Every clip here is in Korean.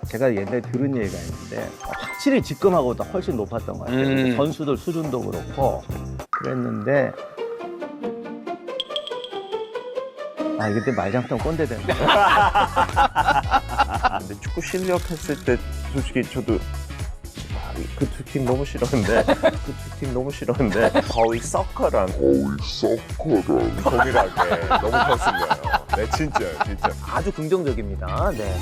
제가 옛날에 들은 얘기가 있는데 확실히 직급하고도 훨씬 높았던 것 같아요. 선수들 수준도 그렇고 그랬는데 이게 때 말장터 꼰대 되는 거야. 근데 축구 실력 했을 때 솔직히 저도 그 두 팀 너무 싫었는데 거의 서커랑 동일하게 너무 좋습니다. 네, 진짜요, 진짜. 아주 긍정적입니다. 네.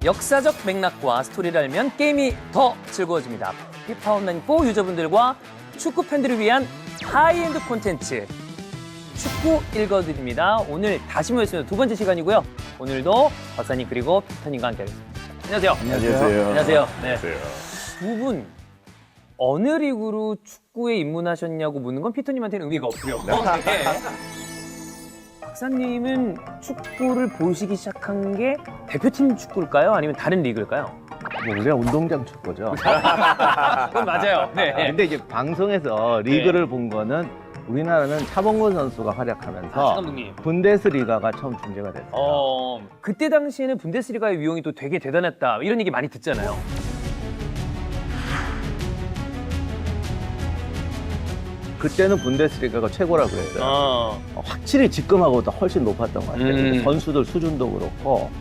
역사적 맥락과 스토리를 알면 게임이 더 즐거워집니다. 피파 온라인 4 유저분들과 축구 팬들을 위한 하이엔드 콘텐츠 축구 읽어드립니다. 오늘 다시 모였습니다. 두 번째 시간이고요. 오늘도 박사님 그리고 피터님과 함께하겠습니다. 안녕하세요. 안녕하세요. 안녕하세요. 네. 안녕하세요. 두 분 어느 리그로 축구에 입문하셨냐고 묻는 건 피터님한테는 의미가 없고요. 네. 박사님은 축구를 보시기 시작한 게 대표팀 축구일까요? 아니면 다른 리그일까요? 뭐 우리가 운동장 축구죠. 그건 맞아요. 네. 근데 이제 방송에서 리그를 본 거는 우리나라는 차범근 선수가 활약하면서 차 감독님. 분데스리가가 처음 중계가 됐어요. 그때 당시에는 분데스리가의 위용이 또 되게 대단했다. 이런 얘기 많이 듣잖아요. 그때는 분데스리가가 최고라고 그랬어요. 확실히 직급하고도 훨씬 높았던 것 같아요. 선수들 수준도 그렇고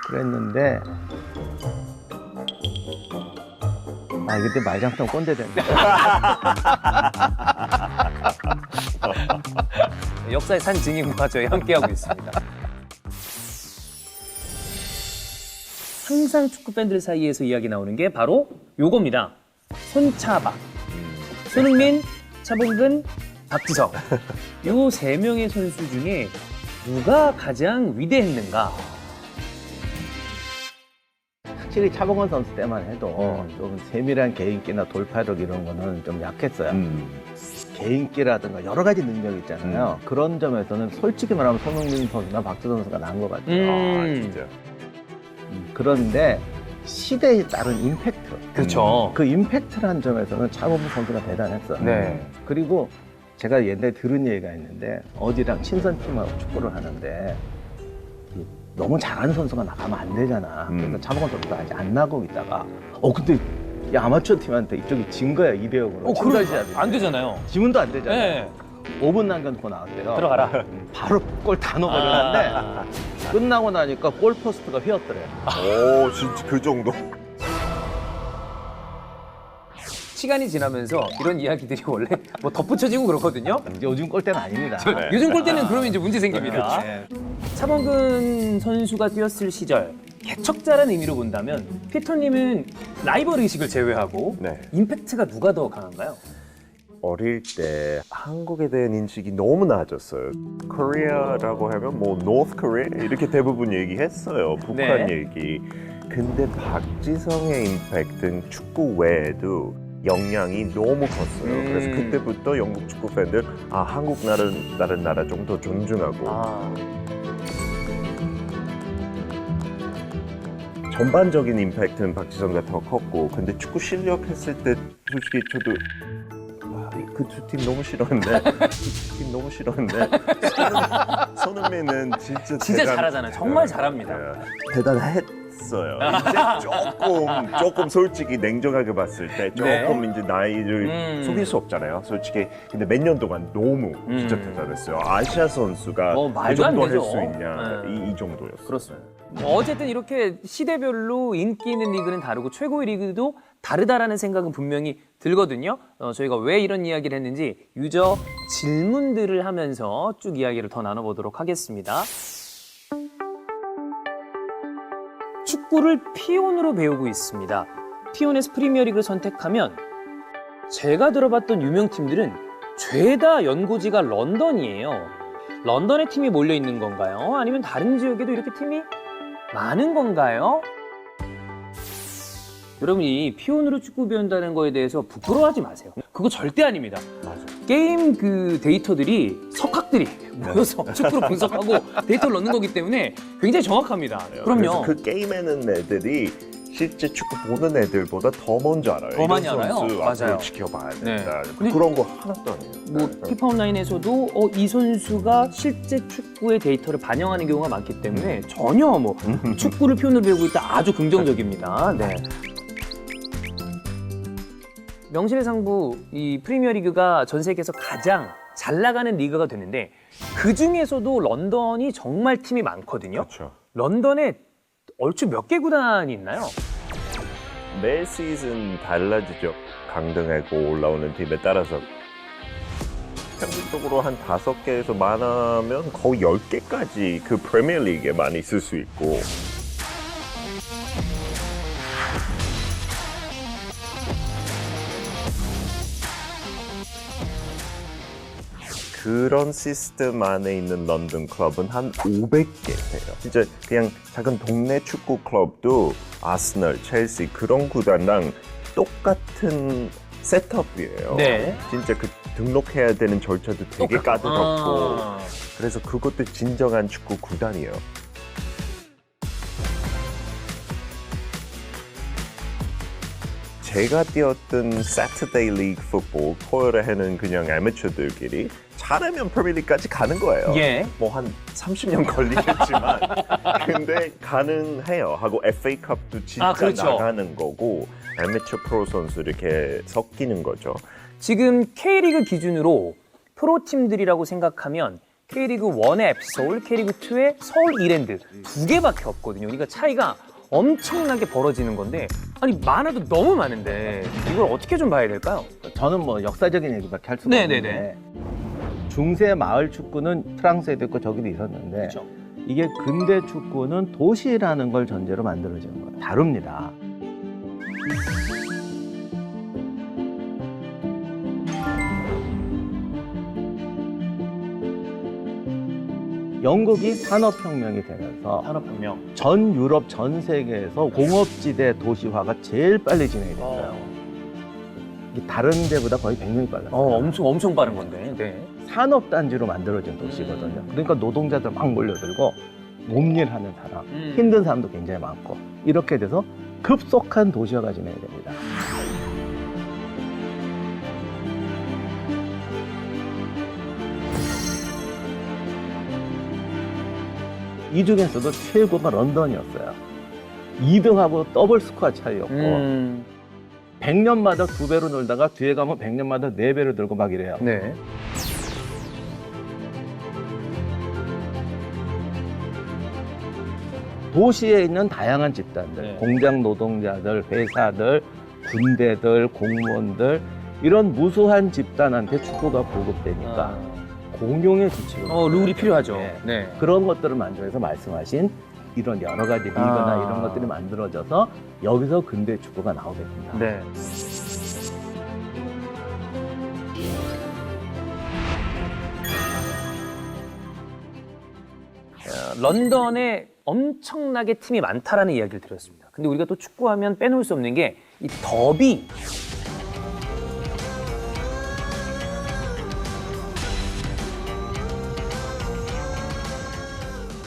그랬는데 이게 때 말장터 꼰대 되는 거야. 역사의 산 증인과 저희 함께하고 있습니다. 항상 축구 팬들 사이에서 이야기 나오는 게 바로 요겁니다. 손차박. 손흥민, 차범근, 박지성. 요 세 명의 선수 중에 누가 가장 위대했는가? 확실히 차범근 선수 때만 해도 좀 세밀한 개인기나 돌파력 이런 거는 좀 약했어요. 개인기라든가 여러 가지 능력이 있잖아요. 그런 점에서는 솔직히 말하면 손흥민 선수나 박지성 선수가 나은 것 같아요. 진짜. 그런데 시대에 따른 임팩트. 그렇죠. 그 임팩트라는 점에서는 차범근 선수가 대단했어요. 네. 그리고 제가 옛날에 들은 얘기가 있는데 어디랑 친선팀하고 축구를 하는데 너무 잘하는 선수가 나가면 안 되잖아. 그래서 차범근 선수가 아직 안 나가고 있다가 근데 이 아마추어 팀한테 이쪽이 진 거야 2대0으로. 그러니까 안 되잖아요. 지문도 안 되잖아요. 네. 5분 남겨놓고 나왔대요. 들어가라. 바로 골 다 넣어버렸는데 끝나고 나니까 골포스트가 휘었더래요. 오, 진짜 그 정도. 시간이 지나면서 이런 이야기들이 원래 뭐 덧붙여지고 그렇거든요. 이제 요즘 골대는 아닙니다. 요즘 골대는 그러면 이제 문제 생깁니다. 네. 차범근 선수가 뛰었을 시절 개척자라는 의미로 본다면 피터님은 라이벌 의식을 제외하고 네. 임팩트가 누가 더 강한가요? 어릴 때 한국에 대한 인식이 너무 낮았어요. 코리아라고 하면 뭐 노스 코리아 이렇게 대부분 얘기했어요. 북한 네. 얘기. 근데 박지성의 임팩트는 축구 외에도 영향이 너무 컸어요. 그래서 그때부터 영국 축구 팬들 한국 다른 나라 정도 존중하고 전반적인 임팩트는 박지성가 더 컸고 근데 축구 실력 했을 때 솔직히 저도 그 두 팀 너무 싫었는데 손흥민은 진짜 잘하잖아요. 정말 잘합니다. 대단했어요. 이제 조금 솔직히 냉정하게 봤을 때 조금 이제 나이를 속일 수 없잖아요. 솔직히 근데 몇 년 동안 너무 진짜 대단했어요. 아시아 선수가 그 말도 안 정도 할 되죠. 수 있냐 이 정도였어요. 그렇습니다. 어쨌든 이렇게 시대별로 인기 있는 리그는 다르고 최고의 리그도 다르다라는 생각은 분명히 들거든요. 저희가 왜 이런 이야기를 했는지 유저 질문들을 하면서 쭉 이야기를 더 나눠보도록 하겠습니다. 축구를 피온으로 배우고 있습니다. 피온에서 프리미어리그를 선택하면 제가 들어봤던 유명 팀들은 죄다 연고지가 런던이에요. 런던에 팀이 몰려 있는 건가요? 아니면 다른 지역에도 이렇게 팀이 많은 건가요? 여러분이 피온으로 축구 배운다는 거에 대해서 부끄러워하지 마세요. 그거 절대 아닙니다. 맞아요. 게임 그 데이터들이 석학들이 모여서 축구를 분석하고 데이터를 넣는 거기 때문에 굉장히 정확합니다. 그래서 그럼요. 그 게임에는 애들이 실제 축구 보는 애들보다 더 먼저 알아요. 더 많이 이런 알아요? 선수 맞아요. 앞으로 지켜봐야 된다. 근데 그런 거 하나도 아니에요. 뭐 피파 온라인에서도 이 선수가 실제 축구의 데이터를 반영하는 경우가 많기 때문에 전혀 뭐 축구를 표현으로 배우고 있다 아주 긍정적입니다. 네. 명실의 상부 이 프리미어리그가 전 세계에서 가장 잘 나가는 리그가 되는데 그 중에서도 런던이 정말 팀이 많거든요. 그렇죠. 런던에 얼추 몇 개 구단이 있나요? 매 시즌 달라지죠. 강등하고 올라오는 팀에 따라서 평균적으로 한 5개에서 많으면 거의 10개까지 그 프리미어리그에 많이 있을 수 있고 그런 시스템 안에 있는 런던 클럽은 한 500개 돼요. 진짜 그냥 작은 동네 축구 클럽도 아스널, 첼시 그런 구단랑 똑같은 셋업이에요. 네. 진짜 그 등록해야 되는 절차도 되게 까다롭고 아. 그래서 그것도 진정한 축구 구단이에요. 제가 뛰었던 Saturday League Football, 토요일에 하는 그냥 아마추어들끼리 잘하면 프리미어리그까지 가는 거예요. 예. 뭐 한 30년 걸리겠지만 근데 가능해요. 하고 FA컵도 진짜 그렇죠. 나가는 거고 아마추어 프로 선수 이렇게 섞이는 거죠. 지금 K리그 기준으로 프로팀들이라고 생각하면 K리그 1의 앱서울, K리그 2의 서울 이랜드 두 개밖에 없거든요. 그러니까 차이가 엄청나게 벌어지는 건데 아니 많아도 너무 많은데 이걸 어떻게 좀 봐야 될까요? 저는 뭐 역사적인 얘기밖에 할 수가 네네네. 없는데 중세 마을 축구는 프랑스에도 있고 저기도 있었는데 그렇죠. 이게 근대 축구는 도시라는 걸 전제로 만들어지는 거예요. 다릅니다. 영국이 산업혁명이 되면서 산업혁명. 전 유럽 전 세계에서 공업지대 도시화가 제일 빨리 진행이 됐어요. 이게 다른 데보다 거의 100년이 빨랐어요. 엄청 빠른 건데. 네. 산업단지로 만들어진 도시거든요. 그러니까 노동자들 막 몰려들고 몸일하는 사람, 음. 힘든 사람도 굉장히 많고 이렇게 돼서 급속한 도시화가 진행이 됩니다. 이 중에서도 최고가 런던이었어요. 2등하고 더블 스코어 차이였고 100년마다 2배로 놀다가 뒤에 가면 100년마다 4배로 늘고 막 이래요. 네. 도시에 있는 다양한 집단들, 네. 공장 노동자들, 회사들, 군대들, 공무원들 이런 무수한 집단한테 축구가 보급되니까 공용의 규칙으로 룰이 필요하죠. 네. 네. 그런 것들을 만들어서 말씀하신 이런 여러 가지 리그나 이런 것들이 만들어져서 여기서 근대 축구가 나오게 됩니다. 네. 런던에 엄청나게 팀이 많다라는 이야기를 드렸습니다. 근데 우리가 또 축구하면 빼놓을 수 없는 게 이 더비.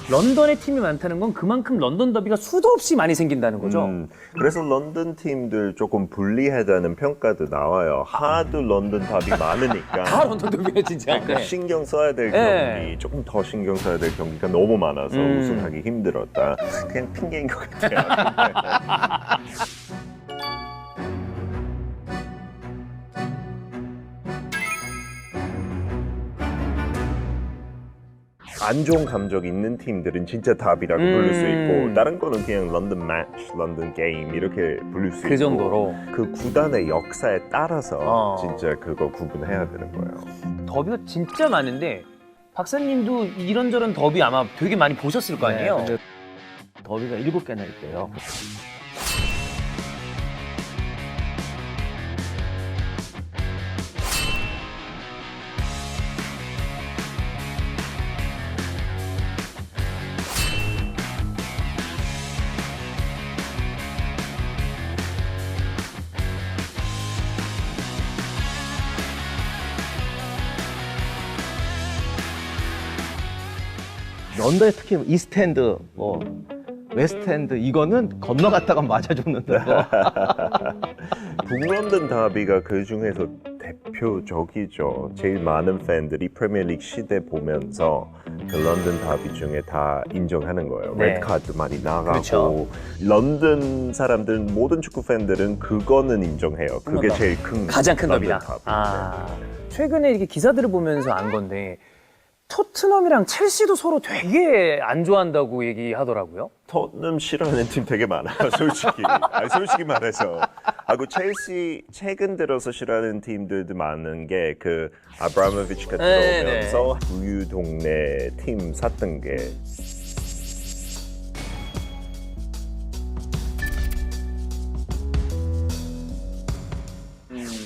런던에 팀이 많다는 건 그만큼 런던 더비가 수도 없이 많이 생긴다는 거죠. 그래서 런던 팀들 조금 불리하다는 평가도 나와요. 하도 런던 답이 많으니까. 다 런던 더비가 진짜. 그러니까 신경 써야 될 네. 경기, 조금 더 신경 써야 될 경기가 너무 많아서 우승하기 힘들었다. 그냥 핑계인 것 같아요. 안 좋은 감정 있는 팀들은 진짜 답이라고 부를 수 있고 다른 거는 그냥 런던 매치, 런던 게임 이렇게 부를 수 있고 그 정도로. 그 구단의 역사에 따라서 어. 진짜 그거 구분해야 되는 거예요. 더비가 진짜 많은데 박사님도 이런저런 더비 아마 되게 많이 보셨을 거 아니에요? 네, 근데 더비가 7개나 있대요. 런던에 특히 이스트엔드, 뭐 웨스트핸드 이거는 건너갔다가 맞아 죽는다. 북런던 더비가 그 중에서 대표적이죠. 제일 많은 팬들이 프리미어리그 시대 보면서 그 런던 더비 중에 다 인정하는 거예요. 네. 레드카드 많이 나가고 그렇죠. 런던 사람들은 모든 축구 팬들은 그거는 인정해요. 그게 런던. 제일 큰 가장 큰 런던 더비다. 더비. 아, 최근에 이렇게 기사들을 보면서 안 건데 토트넘이랑 첼시도 서로 되게 안 좋아한다고 얘기하더라고요. 토트넘 싫어하는 팀 되게 많아요, 솔직히. 솔직히 말해서. 하고 첼시 최근 들어서 싫어하는 팀들도 많은 게 그 아브라모비치가 네, 들어오면서 우유 동네 팀 샀던 게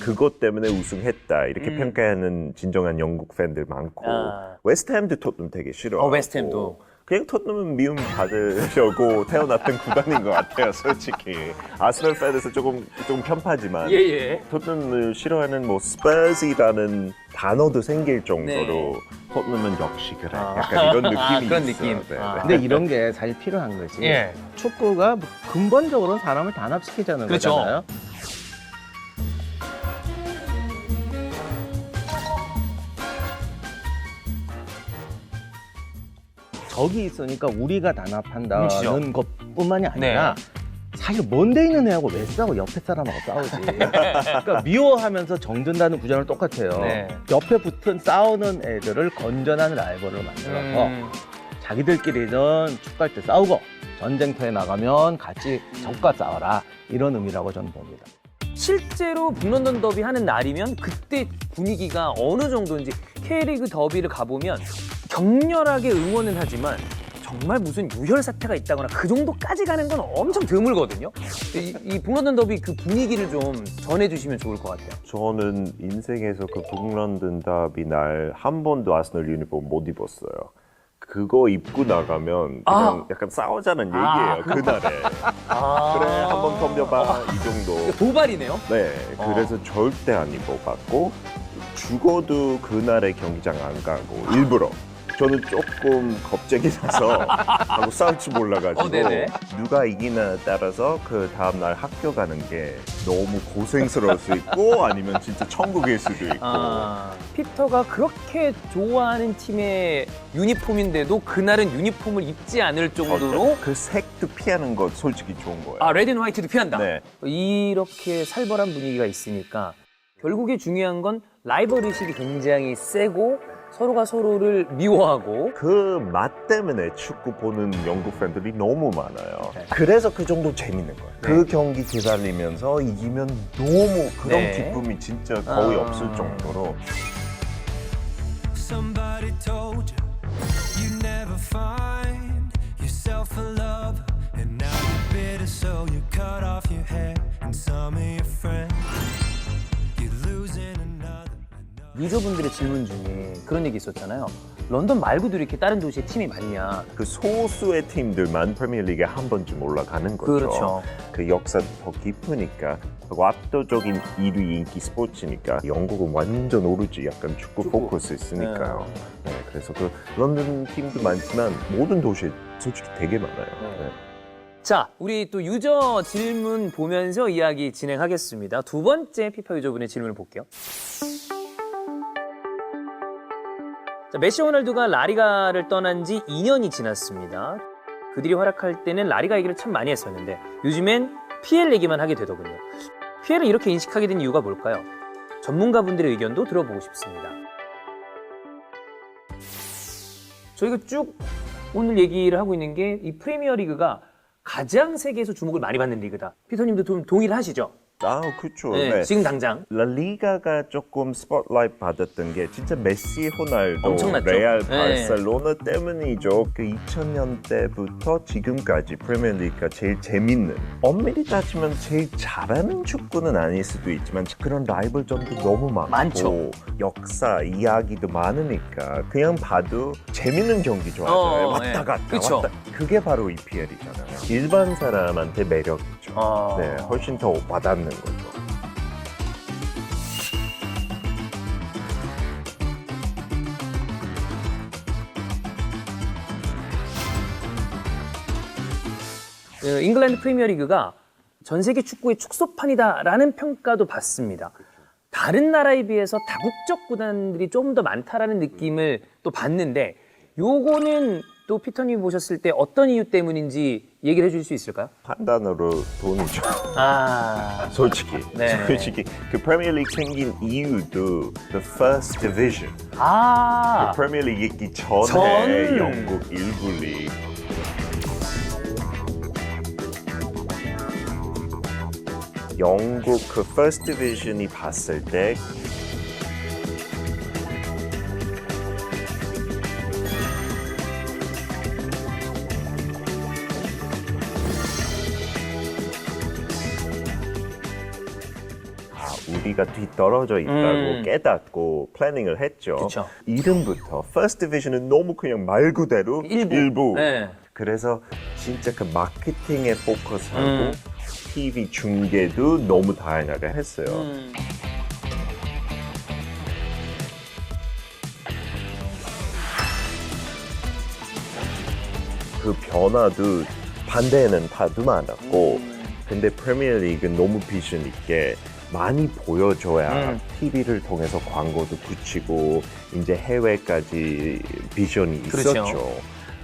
그것 때문에 우승했다 이렇게 평가하는 진정한 영국 팬들 많고 아. 웨스트햄도 토트넘 되게 싫어하고 웨스트햄도. 그냥 토트넘은 미움 받으려고 태어났던 구단인 것 같아요, 솔직히. 아스널 팬에서 조금 편파지만 예예. 토트넘을 싫어하는 뭐 스퍼즈라는 단어도 생길 정도로 네. 토트넘은 역시 그래. 아. 약간 이런 느낌이 아, 그런 있어요. 느낌. 네, 아. 네. 근데 이런 게 사실 필요한 거지. 예. 축구가 뭐 근본적으로 사람을 단합시키자는 그렇죠. 거잖아요. 적이 있으니까 우리가 단합한다는 뭉치죠. 것뿐만이 아니라 사실 먼데 있는 애하고 왜 싸워? 옆에 사람하고 싸우지. 그러니까 미워하면서 정든다는 구조는 똑같아요. 네. 옆에 붙은 싸우는 애들을 건전한 라이벌을 만들어서 자기들끼리는 축구할 때 싸우고 전쟁터에 나가면 같이 적과 싸워라. 이런 의미라고 저는 봅니다. 실제로 북런던 더비 하는 날이면 그때 분위기가 어느 정도인지 K리그 더비를 가보면 격렬하게 응원은 하지만 정말 무슨 유혈 사태가 있다거나 그 정도까지 가는 건 엄청 드물거든요. 이 북런던 더비 그 분위기를 좀 전해주시면 좋을 것 같아요. 저는 인생에서 그 북런던 더비 날 한 번도 아스널 유니폼 못 입었어요. 그거 입고 나가면 그냥 약간 싸우자는 얘기예요, 그날에. 그래, 한번 덤벼봐, 이 정도. 도발이네요. 네, 그래서 절대 안 입어봤고 죽어도 그날에 경기장 안 가고 일부러. 저는 조금 겁쟁이 나서 하고 싸울 줄 몰라가지고 네네. 누가 이기나 따라서 그 다음날 학교 가는 게 너무 고생스러울 수 있고 아니면 진짜 천국일 수도 있고 피터가 그렇게 좋아하는 팀의 유니폼인데도 그날은 유니폼을 입지 않을 정도로 그 색도 피하는 것 솔직히 좋은 거예요. 레드 앤 화이트도 피한다. 네. 이렇게 살벌한 분위기가 있으니까 결국에 중요한 건 라이벌 의식이 굉장히 세고 서로가 서로를 미워하고 그 맛 때문에 축구 보는 영국 팬들이 너무 많아요. 그래서 그 정도 재밌는 거예요. 그 경기 기다리면서 이기면 너무 그런 기쁨이 진짜 거의 없을 정도로. Somebody told you you never find yourself a love, and now you're bitter, so you cut off your hair, and some of your friends you're losing another. 유저분들의 질문 중에 그런 얘기 있었잖아요. 런던 말고도 이렇게 다른 도시에 팀이 많냐. 그 소수의 팀들만 프리미어리그에 한 번쯤 올라가는 거죠. 그렇죠. 그 역사도 더 깊으니까 그리고 압도적인 1위 인기 스포츠니까 영국은 완전 오르지. 약간 축구 포커스 있으니까요. 네, 그래서 그 런던 팀도 많지만 모든 도시에 솔직히 되게 많아요. 네. 자, 우리 또 유저 질문 보면서 이야기 진행하겠습니다. 두 번째 피파 유저분의 질문을 볼게요. 자, 메시 호날두가 라리가를 떠난 지 2년이 지났습니다. 그들이 활약할 때는 라리가 얘기를 참 많이 했었는데 요즘엔 PL 얘기만 하게 되더군요. PL을 이렇게 인식하게 된 이유가 뭘까요? 전문가분들의 의견도 들어보고 싶습니다. 저희가 쭉 오늘 얘기를 하고 있는 게 이 프리미어 리그가 가장 세계에서 주목을 많이 받는 리그다. 피터님도 좀 동의를 하시죠? 그렇죠. 네, 네. 지금 당장. 라리가가 조금 스포트라이트 받았던 게 진짜 메시, 호날두, 엄청났죠. 레알, 네. 바르셀로나 때문이죠. 그 2000년대부터 지금까지 프리미어리그가 제일 재밌는, 엄밀히 따지면 제일 잘하는 축구는 아닐 수도 있지만 그런 라이벌전도 너무 많죠. 역사, 이야기도 많으니까 그냥 봐도 재밌는 경기 좋아하잖아요. 왔다 갔다 그쵸. 왔다. 그게 바로 EPL이잖아요. 일반 사람한테 매력이죠. 네, 훨씬 더 와닿는 거죠. 잉글랜드 프리미어리그가 전 세계 축구의 축소판이다라는 평가도 받습니다. 다른 나라에 비해서 다국적 구단들이 좀 더 많다라는 느낌을 또 받는데 요거는 또 피터님이 보셨을 때 어떤 이유 때문인지 얘기를 해줄 수 있을까요? 판단으로 돈이죠. 아, 솔직히. 네. 솔직히 그 프리미어리그 생긴 이유도 the first division. 아, 그 프리미어리그 있기 전에 전. 영국 일부 리그. 영국 그 first division이 봤을 때 우리가 뒤떨어져 있다고 깨닫고 플래닝을 했죠. 그쵸. 이름부터 First Division은 너무 그냥 말 그대로 일부. 네. 그래서 진짜 그 마케팅에 포커스하고 TV 중계도 너무 다양하게 했어요. 그 변화도 반대에는 다도 많았고 근데 프리미어리그는 너무 비전 있게 많이 보여줘야 TV를 통해서 광고도 붙이고 이제 해외까지 비전이 그렇죠. 있었죠.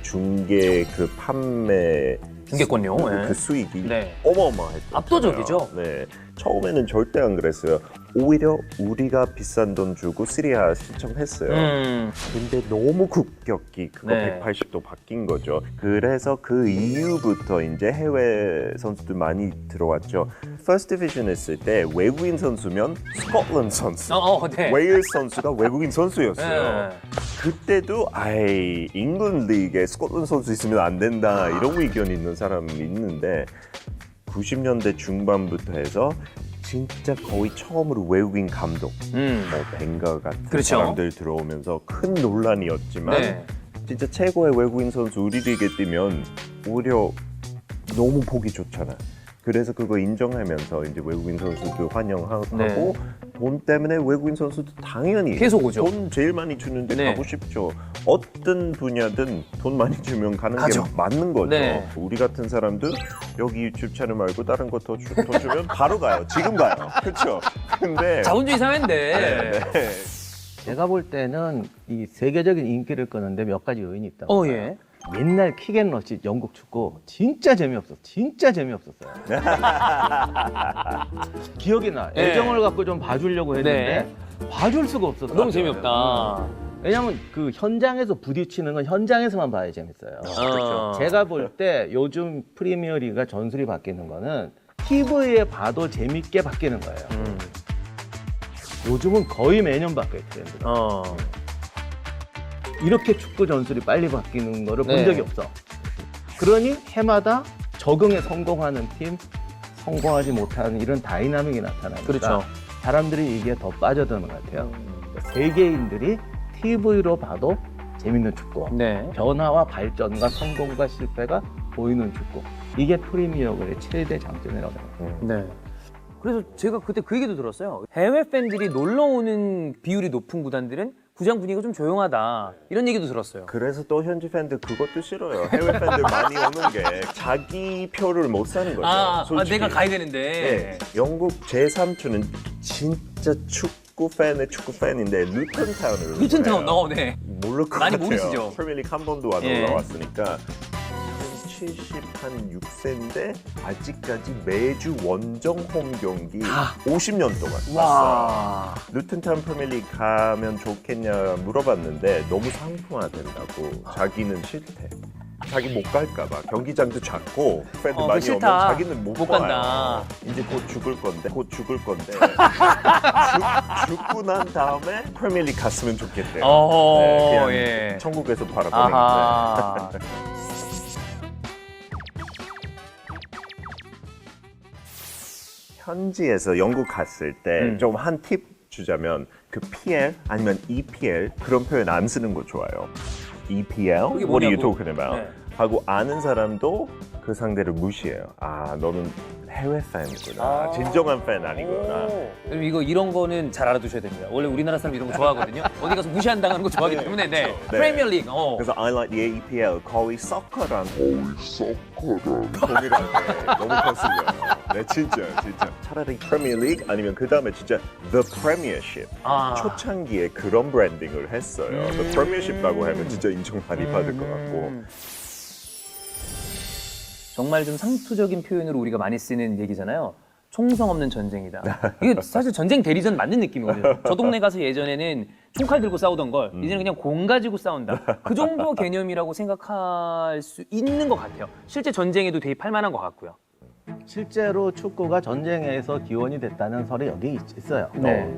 중계 그 판매 중계권료, 네. 그 수익이 네. 어마어마했죠. 압도적이죠. 네, 처음에는 절대 안 그랬어요. 오히려 우리가 비싼 돈 주고 시리아 신청했어요. 근데 너무 급격히 그거 네. 180도 바뀐 거죠. 그래서 그 이후부터 이제 해외 선수들 많이 들어왔죠. First Division 했을 때 외국인 선수면 스코틀랜드 선수, 네. 웨일스 선수가 외국인 선수였어요. 네. 그때도 아이 잉글랜드 리그에 스코틀랜드 선수 있으면 안 된다 이런 의견이 있는 사람이 있는데 90년대 중반부터 해서 진짜 거의 처음으로 외국인 감독, 벵거 같은 그렇죠. 사람들 들어오면서 큰 논란이었지만 네. 진짜 최고의 외국인 선수 우리 리그에 뛰면 오히려 너무 보기 좋잖아. 그래서 그거 인정하면서 이제 외국인 선수도 환영하고 네. 돈 때문에 외국인 선수도 당연히 계속 오죠. 돈 제일 많이 주는데 네. 가고 싶죠. 어떤 분야든 돈 많이 주면 가는 가죠. 게 맞는 거죠. 네. 우리 같은 사람들 여기 유튜브 채널 말고 다른 거 더 주면 바로 가요. 지금 가요. 그렇죠? 근데 자본주의 사회인데. 네. 제가 볼 때는 이 세계적인 인기를 끄는데 몇 가지 요인이 있다고 봐요. 예. 옛날 킥앤러시 영국 축구 진짜 재미없었어요. 진짜 재미없었어요. 기억이 나. 네. 애정을 갖고 좀 봐주려고 했는데 봐줄 수가 없었어요. 너무 재미없다. 왜냐면 그 현장에서 부딪히는 건 현장에서만 봐야 재밌어요. 그렇죠. 제가 볼 때 요즘 프리미어리그가 전술이 바뀌는 거는 TV에 봐도 재밌게 바뀌는 거예요. 요즘은 거의 매년 바뀌어요, 트렌드가. 이렇게 축구 전술이 빨리 바뀌는 거를 네. 본 적이 없어. 그러니 해마다 적응에 성공하는 팀, 성공하지 못하는 이런 다이나믹이 나타나니까 그렇죠. 사람들이 이게 더 빠져드는 것 같아요. 세계인들이 TV로 봐도 재밌는 축구, 네. 변화와 발전과 성공과 실패가 보이는 축구. 이게 프리미어리그의 최대 장점이라고 생각해요. 네. 그래서 제가 그때 그 얘기도 들었어요. 해외 팬들이 놀러 오는 비율이 높은 구단들은 구장 분위기가 좀 조용하다. 이런 얘기도 들었어요. 그래서 또 현지 팬들 그것도 싫어요. 해외 팬들 많이 오는 게 자기 표를 못 사는 거죠. 솔직히. 내가 가야 되는데. 네, 영국 제3추는 진짜 축구 팬인데 루턴타운을 루튼타운, 네. 모를 것 많이 같아요. 모르시죠? 프리미어리그 한 번도 안 예. 올라왔으니까 76세인데 아직까지 매주 원정 홈 경기 50년 동안 봤어요. 와. 루튼타운 프리미어리그 가면 좋겠냐 물어봤는데 너무 상품화된다고 자기는 싫대. 자기 못 갈까 봐. 경기장도 작고 팬들 많이 싫다. 오면 자기는 못 간다. 가요. 이제 곧 죽을 건데 죽고 난 다음에 프리미어리그 갔으면 좋겠대요. 그냥 예. 천국에서 바라보는 아하. 현지에서 영국 갔을 때 좀 한 팁 주자면 그 PL 아니면 EPL 그런 표현 안 쓰는 거 좋아요. EPL, 그게 what are you 뭐냐고. talking about? 네. 하고 아는 사람도 그 상대를 무시해요. 아, 너는 해외 팬이구나. 진정한 팬 아니구나. 그럼 이런 거는 잘 알아두셔야 됩니다. 원래 우리나라 사람 이런 거 좋아하거든요. 어디 가서 무시한다는 거 좋아하기 때문에. 네. 네. 프리미어 리그. 그래서 I like the EPL 거의 서커랑 동일하게 너무 거슬려요. 네, 진짜. 차라리 프리미어 리그 아니면 그 다음에 진짜 The Premiership. 초창기에 그런 브랜딩을 했어요. The Premiership라고 하면 진짜 인정 많이 받을 것 같고. 정말 좀 상투적인 표현으로 우리가 많이 쓰는 얘기잖아요. 총성 없는 전쟁이다. 이게 사실 전쟁 대리전 맞는 느낌이거든요. 저 동네 가서 예전에는 총칼 들고 싸우던 걸 이제는 그냥 공 가지고 싸운다. 그 정도 개념이라고 생각할 수 있는 것 같아요. 실제 전쟁에도 대입할 만한 것 같고요. 실제로 축구가 전쟁에서 기원이 됐다는 설이 여기 있어요. 네.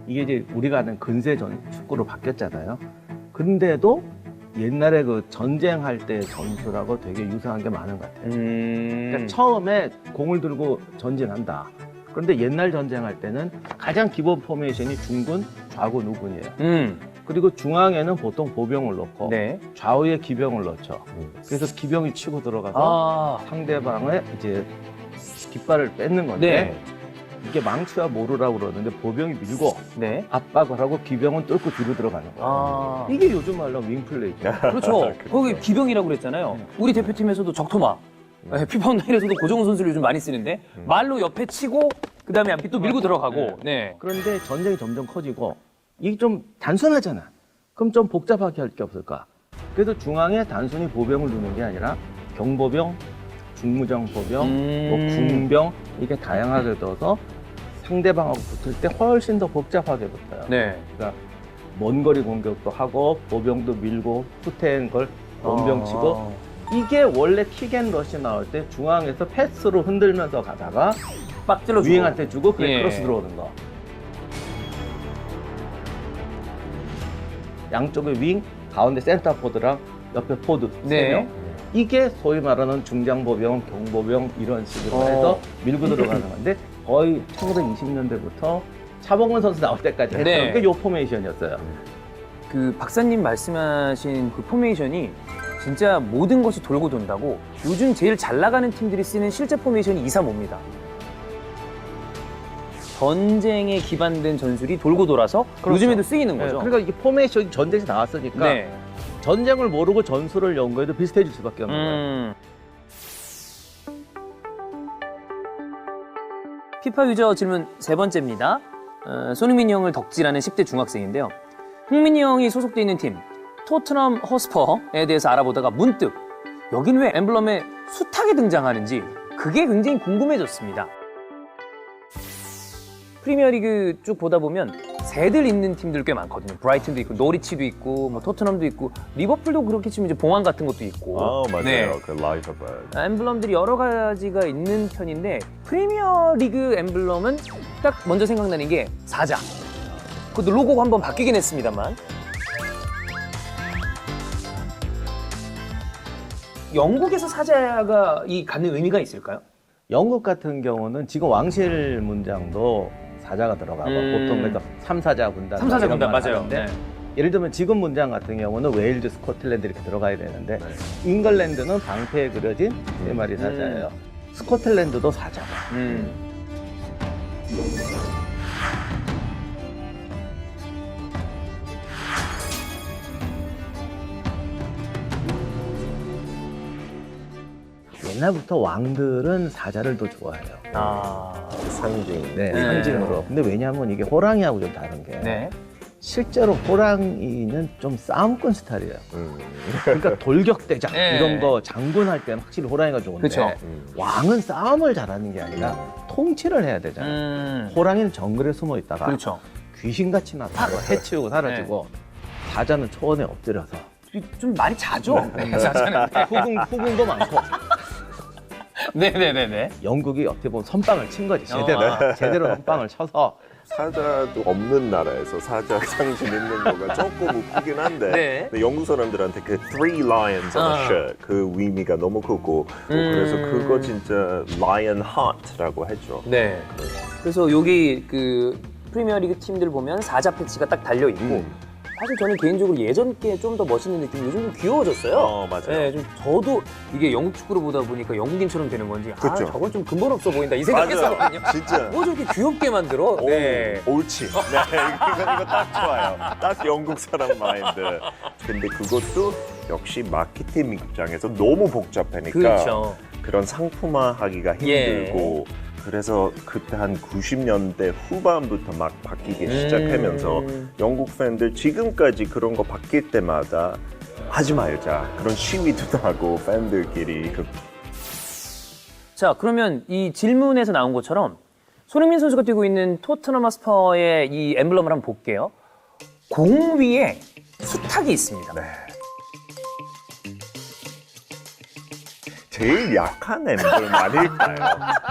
이게 이제 우리가 아는 근세 축구로 바뀌었잖아요. 근데도 옛날에 그 전쟁할 때 전술하고 되게 유사한 게 많은 것 같아요. 그러니까 처음에 공을 들고 전진한다. 그런데 옛날 전쟁할 때는 가장 기본 포메이션이 중군, 좌군, 우군이에요. 그리고 중앙에는 보통 보병을 넣고 네. 좌우에 기병을 넣죠. 그래서 기병이 치고 들어가서 상대방의 이제 깃발을 뺏는 건데 네. 이게 망치와 모루라고 그러는데 보병이 밀고 네. 압박을 하고 기병은 뚫고 뒤로 들어가는 거예요. 이게 요즘 말로 윙플레이죠. 그렇죠. 거기 기병이라고 그랬잖아요. 우리 대표팀에서도 적토마. 피파 온라인에서도 고정훈 선수를 요즘 많이 쓰는데 말로 옆에 치고 그다음에 앞에 또 밀고 들어가고. 네. 그런데 전쟁이 점점 커지고 이게 좀 단순하잖아. 그럼 좀 복잡하게 할 게 없을까? 그래서 중앙에 단순히 보병을 두는 게 아니라 경보병, 중무장 보병, 뭐 군병 이렇게 다양하게 넣어서 상대방하고 붙을 때 훨씬 더 복잡하게 붙어요. 네. 그러니까 먼 거리 공격도 하고 보병도 밀고 후퇴한 걸 원병 치고 이게 원래 킥앤러시 나올 때 중앙에서 패스로 흔들면서 가다가 빡 찔러주고 윙한테 주고 그게 예. 크로스 들어오는 거. 양쪽에 윙, 가운데 센터 포드랑 옆에 포드 네. 3명. 이게 소위 말하는 중장보병, 경보병 이런 식으로 해서 밀고 들어가는 건데 거의 1920년대부터 차범근 선수 나올 때까지 했던 네. 게 요 포메이션이었어요. 그 박사님 말씀하신 그 포메이션이 진짜 모든 것이 돌고 돈다고 요즘 제일 잘 나가는 팀들이 쓰는 실제 포메이션이 2-3-5입니다. 전쟁에 기반된 전술이 돌고 돌아서 그렇죠. 요즘에도 쓰이는 거죠. 그러니까 이게 포메이션이 전쟁에서 나왔으니까 네. 전쟁을 모르고 전술을 연구해도 비슷해질 수밖에 없는 거예요. 피파 유저 질문 3번째입니다. 손흥민이 형을 덕질하는 10대 중학생인데요. 흥민이 형이 소속돼 있는 팀 토트넘 허스퍼에 대해서 알아보다가 문득 여긴 왜 엠블럼에 숱하게 등장하는지 그게 굉장히 궁금해졌습니다. 프리미어리그 쭉 보다 보면 새들 있는 팀들 꽤 많거든요. 브라이튼도 있고 노리치도 있고 뭐 토트넘도 있고 리버풀도 그렇게 치면 이제 봉황 같은 것도 있고. 아, 맞아요. 네. 그 라이버벌. 엠블럼들이 여러 가지가 있는 편인데 프리미어리그 엠블럼은 딱 먼저 생각나는 게 사자. 그것도 로고가 한번 바뀌긴 했습니다만. 영국에서 사자가 갖는 의미가 있을까요? 영국 같은 경우는 지금 왕실 문장도 사자가 들어가고 보통 그래서 삼사자 군단 삼사자 이런 군단 말 맞아요. 하는데 네. 예를 들면 지금 문장 같은 경우는 웨일즈, 스코틀랜드 이렇게 들어가야 되는데 잉글랜드는 방패에 그려진 3마리 사자예요. 스코틀랜드도 사자가. 옛날부터 왕들은 사자를 더 좋아해요. 상징. 네, 네. 상징으로. 근데 왜냐하면 이게 호랑이하고 좀 다른 게 네. 실제로 호랑이는 좀 싸움꾼 스타일이에요. 그러니까 돌격대장 네. 이런 거 장군 할 때는 확실히 호랑이가 좋은데 그쵸. 왕은 싸움을 잘하는 게 아니라 통치를 해야 되잖아요. 호랑이는 정글에 숨어 있다가 그렇죠. 귀신같이 나타나고 해치우고 사라지고 사자는 초원에 엎드려서 좀 말이 자죠. 사자는. 후궁도 많고 네네네네. 영국이 어떻게 보면 선빵을 친 거지 제대로 선빵을 쳐서 사자도 없는 나라에서 사자 상징 있는 거가 조금 웃기긴 한데 네. 근데 영국 사람들한테 그 three lions on a shirt 그 의미가 너무 크고 그래서 그거 진짜 lion heart라고 했죠. 네. 그래서 여기 그 프리미어리그 팀들 보면 사자 패치가 딱 달려 있고 사실 저는 개인적으로 예전 게 좀 더 멋있는 느낌, 요즘 좀 귀여워졌어요. 맞아요. 네, 좀 저도 이게 영국 축구를 보다 보니까 영국인처럼 되는 건지 그쵸. 저건 좀 근본 없어 보인다 이 생각했었거든요. 진짜. 뭐 저렇게 귀엽게 만들어? 네. 옳지. 네, 이거 딱 좋아요. 딱 영국 사람 마인드. 근데 그것도 역시 마케팅 입장에서 너무 복잡하니까 그렇죠. 그런 상품화하기가 예. 힘들고 그래서 그때 한 90년대 후반부터 막 바뀌기 시작하면서 영국 팬들 지금까지 그런 거 바뀔 때마다 하지 말자 그런 시위도 하고 팬들끼리 자, 그러면 이 질문에서 나온 것처럼 손흥민 선수가 뛰고 있는 토트넘 하스퍼의 이 엠블럼을 한번 볼게요. 공 위에 수탉이 있습니다. 네. 제일 약한 엠블럼 아닐까요?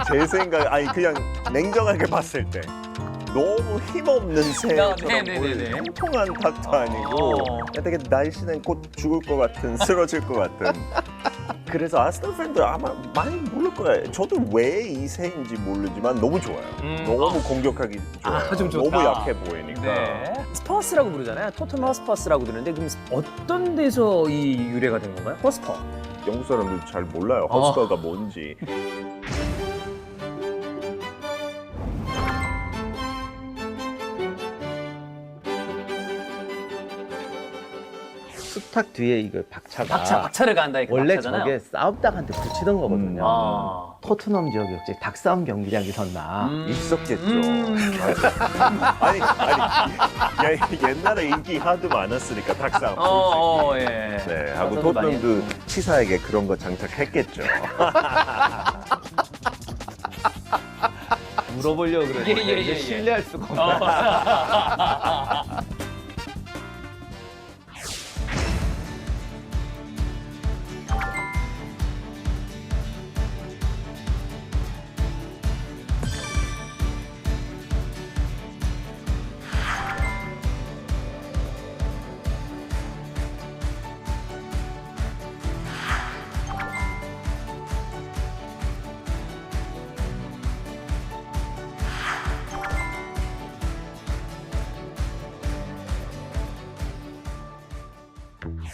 제 생각 아니 그냥 냉정하게 봤을 때 너무 힘없는 새처럼 네네네네. 보이는 통통한 닭도 아니고 되게 날씬한 곧 죽을 것 같은 쓰러질 것 같은 그래서 아스널 팬들 아마 많이 모를 거예요. 저도 왜 이 새인지 모르지만 너무 좋아요. 너무 공격하기 좋아요. 좀 좋다. 너무 약해 보이니까. 네. 스퍼스라고 부르잖아요. 토트넘 하스퍼스라고 부르는데 그럼 어떤 데서 이 유래가 된 건가요? 허스퍼. 영국 사람들 잘 몰라요. 허스퍼가 뭔지. 수탉 뒤에 이거 박차가 박차를 간다 이렇게 원래 박차잖아요. 저게 싸움닭한테 붙이던 거거든요. 아. 토트넘 지역이 혹시 닭싸움 경기장이 섰나? 있었겠죠. 아니 옛날에 인기 하도 많았으니까 닭싸움. 예. 네, 하고 선수 많이 토트넘도 치사에게 그런 거 장착했겠죠. 물어보려고 그랬는데 예. 이게 신뢰할 수가 없나?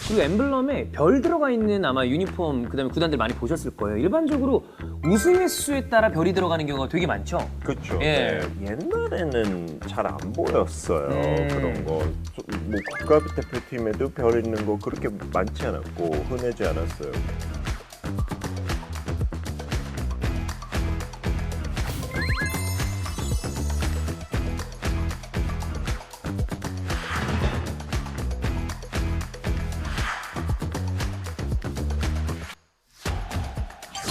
그리고 엠블럼에 별 들어가 있는 아마 유니폼 그다음에 구단들 많이 보셨을 거예요. 일반적으로 우승 횟수에 따라 별이 들어가는 경우가 되게 많죠. 그렇죠. 예. 네. 옛날에는 잘 안 보였어요. 그런 거. 뭐 국가대표팀에도 별 있는 거 그렇게 많지 않았고 흔하지 않았어요.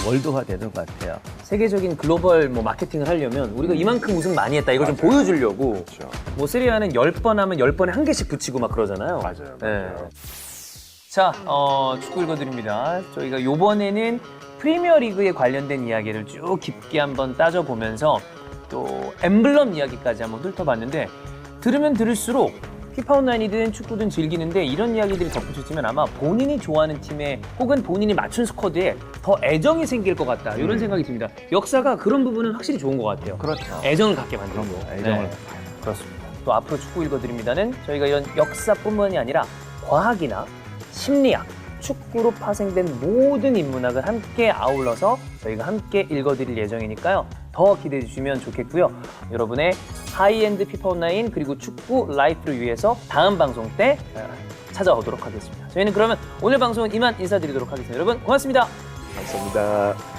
월드화 되는 것 같아요. 세계적인 글로벌 뭐 마케팅을 하려면 우리가 이만큼 우승 많이 했다 이걸 좀 보여주려고 그렇죠. 뭐 세리아는 10번 하면 10번에 한 개씩 붙이고 막 그러잖아요. 맞아요. 네. 자, 축구 읽어드립니다. 저희가 요번에는 프리미어리그에 관련된 이야기를 쭉 깊게 한번 따져보면서 또 엠블럼 이야기까지 한번 훑어봤는데 들으면 들을수록 피파 온라인이든 축구든 즐기는데 이런 이야기들이 덧붙여지면 아마 본인이 좋아하는 팀에 혹은 본인이 맞춘 스쿼드에 더 애정이 생길 것 같다 이런 생각이 듭니다. 역사가 그런 부분은 확실히 좋은 것 같아요. 그렇죠. 애정을 갖게 만들고. 애정을 그렇습니다. 또 앞으로 축구 읽어드립니다는 저희가 이런 역사뿐만이 아니라 과학이나 심리학, 축구로 파생된 모든 인문학을 함께 아울러서 저희가 함께 읽어드릴 예정이니까요. 더 기대해 주시면 좋겠고요. 여러분의 하이엔드 피파 온라인 그리고 축구 라이프를 위해서 다음 방송 때 찾아오도록 하겠습니다. 저희는 그러면 오늘 방송은 이만 인사드리도록 하겠습니다. 여러분 고맙습니다. 감사합니다.